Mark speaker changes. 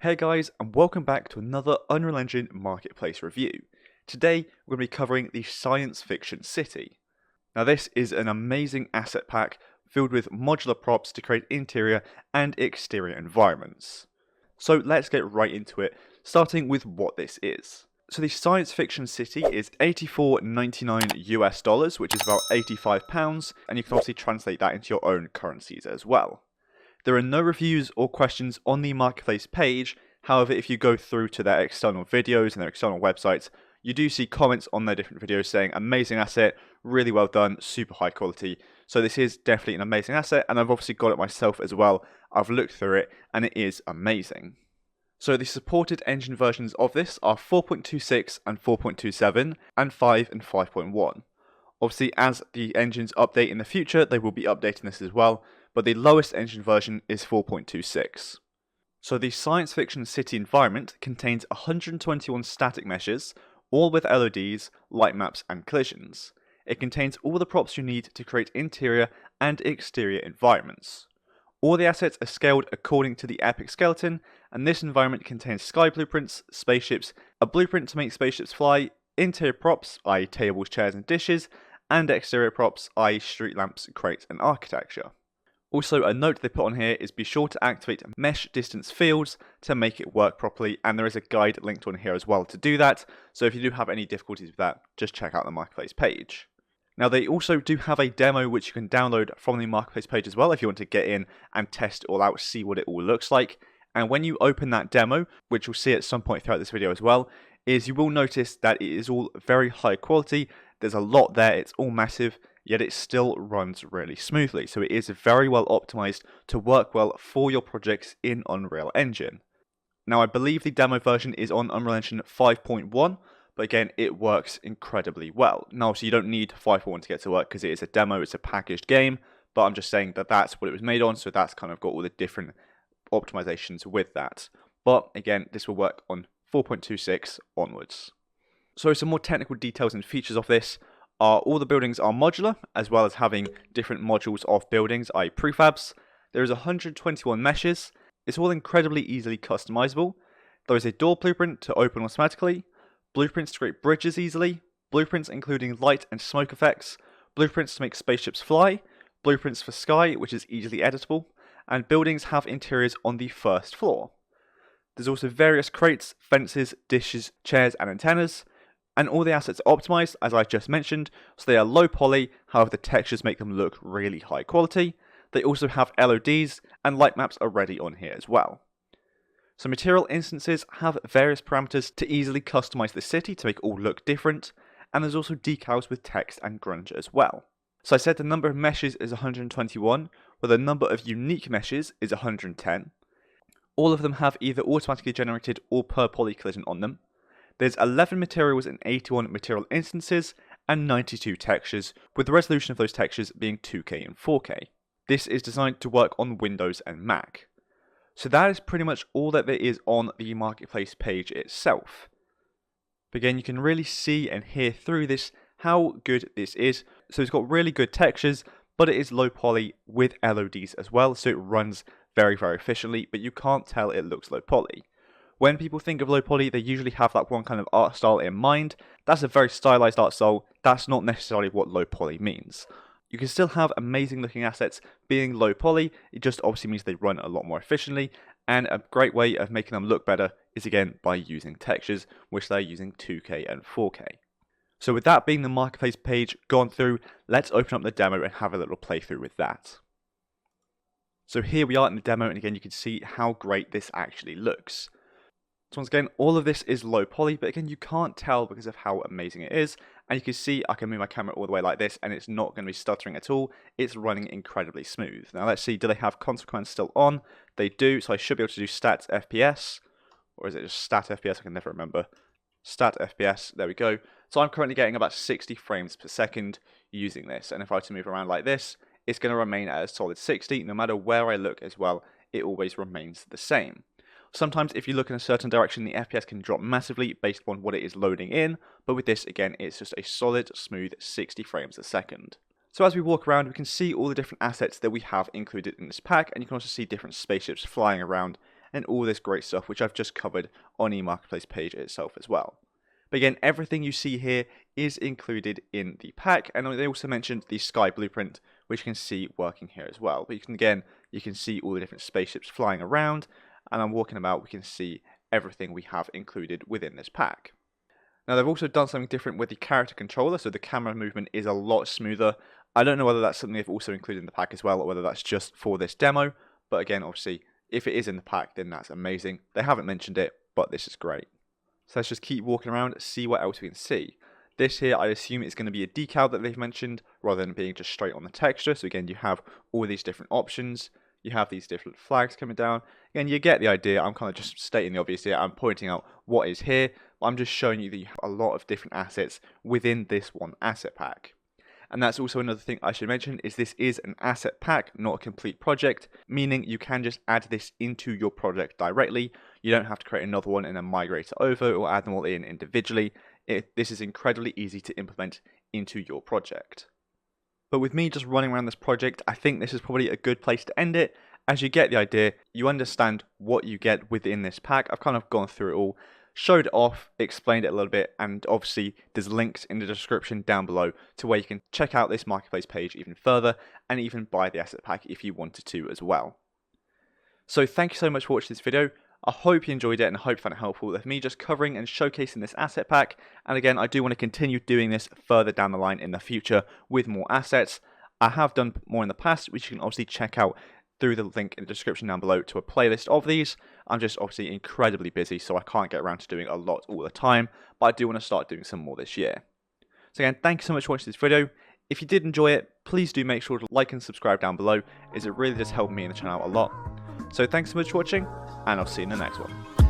Speaker 1: Hey guys, and welcome back to another Unreal Engine Marketplace review. Today, we're going to be covering the Science Fiction City. Now this is an amazing asset pack filled with modular props to create interior and exterior environments. So let's get right into it, starting with what this is. So the Science Fiction City is $84.99 US, which is about £85, and you can obviously translate that into your own currencies as well. There are no reviews or questions on the marketplace page. However, if you go through to their external videos and their external websites, you do see comments on their different videos saying amazing asset, really well done, super high quality. So this is definitely an amazing asset, and I've obviously got it myself as well. I've looked through it and it is amazing. So the supported engine versions of this are 4.26 and 4.27 and 5 and 5.1. Obviously, as the engines update in the future, they will be updating this as well, but the lowest engine version is 4.26. So the Science Fiction City environment contains 121 static meshes, all with LODs, light maps and collisions. It contains all the props you need to create interior and exterior environments. All the assets are scaled according to the Epic skeleton, and this environment contains sky blueprints, spaceships, a blueprint to make spaceships fly, interior props, i.e. tables, chairs and dishes, and exterior props, i.e. street lamps, crates and architecture. Also, a note they put on here is be sure to activate mesh distance fields to make it work properly, and there is a guide linked on here as well to do that, so if you do have any difficulties with that, just check out the marketplace page. Now they also do have a demo which you can download from the marketplace page as well if you want to get in and test it all out, see what it all looks like. And when you open that demo, which you'll see at some point throughout this video as well, is you will notice that it is all very high quality. There's a lot there, it's all massive, yet it still runs really smoothly. So it is very well optimized to work well for your projects in Unreal Engine. Now I believe the demo version is on Unreal Engine 5.1, but again, it works incredibly well. Now obviously you don't need 5.1 to get to work because it is a demo, it's a packaged game, but I'm just saying that that's what it was made on, so that's kind of got all the different optimizations with that. But again, this will work on 4.26 onwards. So some more technical details and features of this are all the buildings are modular, as well as having different modules of buildings, i.e. prefabs. There is 121 meshes. It's all incredibly easily customizable. There is a door blueprint to open automatically, blueprints to create bridges easily, blueprints including light and smoke effects, blueprints to make spaceships fly, blueprints for sky, which is easily editable, and buildings have interiors on the first floor. There's also various crates, fences, dishes, chairs and antennas, and all the assets are optimized, as I just mentioned, so they are low poly, however the textures make them look really high quality. They also have LODs, and light maps are ready on here as well. So material instances have various parameters to easily customize the city to make all look different, and there's also decals with text and grunge as well. So I said the number of meshes is 121, where the number of unique meshes is 110. All of them have either automatically generated or per poly collision on them. There's 11 materials and 81 material instances, and 92 textures, with the resolution of those textures being 2K and 4K. This is designed to work on Windows and Mac. So that is pretty much all that there is on the marketplace page itself. But again, you can really see and hear through this how good this is. So it's got really good textures, but it is low poly with LODs as well, so it runs very, very efficiently, but you can't tell it looks low poly. When people think of low poly, they usually have that one kind of art style in mind. That's a very stylized art style. That's not necessarily what low poly means. You can still have amazing looking assets being low poly, it just obviously means they run a lot more efficiently, and a great way of making them look better is again by using textures, which they're using 2K and 4K. So with that being the marketplace page gone through, let's open up the demo and have a little playthrough with that. So here we are in the demo, and again you can see how great this actually looks. So once again, all of this is low poly, but again, you can't tell because of how amazing it is. And you can see I can move my camera all the way like this, and it's not going to be stuttering at all. It's running incredibly smooth. Now let's see, do they have consequence still on? They do, so I should be able to do stat FPS. Or is it just stat FPS? I can never remember. Stat FPS, there we go. So I'm currently getting about 60 frames per second using this. And if I were to move around like this, it's going to remain at a solid 60. No matter where I look as well, it always remains the same. Sometimes if you look in a certain direction, the FPS can drop massively based on what it is loading in, but with this, again, it's just a solid, smooth 60 frames a second. So as we walk around, we can see all the different assets that we have included in this pack, and you can also see different spaceships flying around and all this great stuff which I've just covered on the marketplace page itself as well. But again, everything you see here is included in the pack, and they also mentioned the sky blueprint, which you can see working here as well. But you can see all the different spaceships flying around, and I'm walking about, we can see everything we have included within this pack. Now they've also done something different with the character controller, so the camera movement is a lot smoother. I don't know whether that's something they've also included in the pack as well, or whether that's just for this demo, but again, obviously, if it is in the pack, then that's amazing. They haven't mentioned it, but this is great. So let's just keep walking around, see what else we can see. This here, I assume it's going to be a decal that they've mentioned, rather than being just straight on the texture. So again, you have all these different options. You have these different flags coming down. Again, you get the idea. I'm kind of just stating the obvious here. I'm pointing out what is here. But I'm just showing you that you have a lot of different assets within this one asset pack. And that's also another thing I should mention, is this is an asset pack, not a complete project, meaning you can just add this into your project directly. You don't have to create another one and then migrate it over or add them all in individually. This is incredibly easy to implement into your project. But with me just running around this project, I think this is probably a good place to end it. As you get the idea, you understand what you get within this pack. I've kind of gone through it all, showed it off, explained it a little bit, and obviously there's links in the description down below to where you can check out this marketplace page even further and even buy the asset pack if you wanted to as well. So thank you so much for watching this video. I hope you enjoyed it and I hope you found it helpful of me just covering and showcasing this asset pack. And again, I do want to continue doing this further down the line in the future with more assets. I have done more in the past, which you can obviously check out through the link in the description down below to a playlist of these. I'm just obviously incredibly busy, so I can't get around to doing a lot all the time, but I do want to start doing some more this year. So again, thank you so much for watching this video. If you did enjoy it, please do make sure to like and subscribe down below, as it really does help me and the channel out a lot. So thanks so much for watching, and I'll see you in the next one.